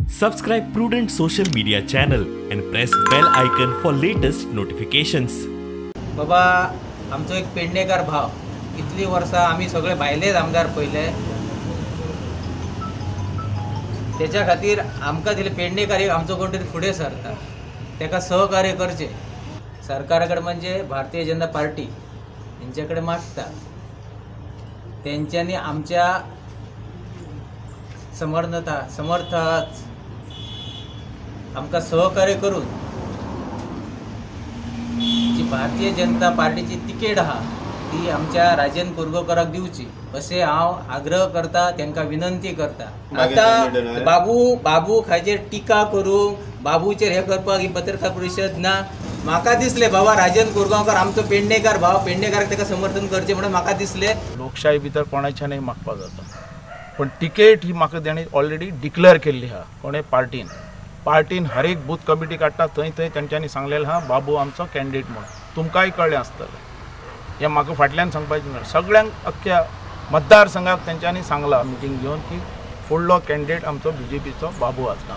Subscribe Prudent social media channel and press bell icon for latest notifications. बाबा आमचो एक पेडणेकार भाव इतली वर्सां आमी सगळे भायलेच आमदार पयले त्याच्या खातीर आमकां दिले पेडणेकार एक आमचो कोण तरी फुडें सरता ताका सहकार्य करचे सरकारा कडेन म्हणजे भारतीय जनता पार्टी हेंच्या कडेन मागता तेंच्यांनी आमच्या समर्थाच आमकां सहकार्य करून जी भारतीय जनता पार्टीची तिकेट आहा ती आमच्या राजेंद्र कुर्गोकराक दिवची अशें हांव आग्रह करता तांकां विनंती करता। आतां बाबू खायचेर टिका करूंक बाबूचेर हे करपाक ही पत्रकार परिशद ना। म्हाका दिसले बाबा राजेंद्र कुर्गांवकर आमचो पेडणेकार भाव पेडणेकाराक ताका समर्थन करचें म्हणून म्हाका दिसले। लोकशाही भितर कोणाच्यानय मागपाक जाता पण टिकेट ही म्हाका तेणी ऑलरेडी डिक्लेअर केल्ली आहा कोणे पार्टीन हर एक बूथ कमिटी काडटा थंय तेंच्यांनी सांगलेलें आहा बाबू आमचो कॅन्डिडेट म्हणून तुमकांय कळ्ळें आसतलें हें म्हाका फाटल्यान सांगपाचें ना सगळ्यांक अख्ख्या मतदारसंघाक तेंच्यांनी सांगलां मिटींग घेवन की फुडलो कॅन्डिडेट आमचो BJPचो बाबू आसता।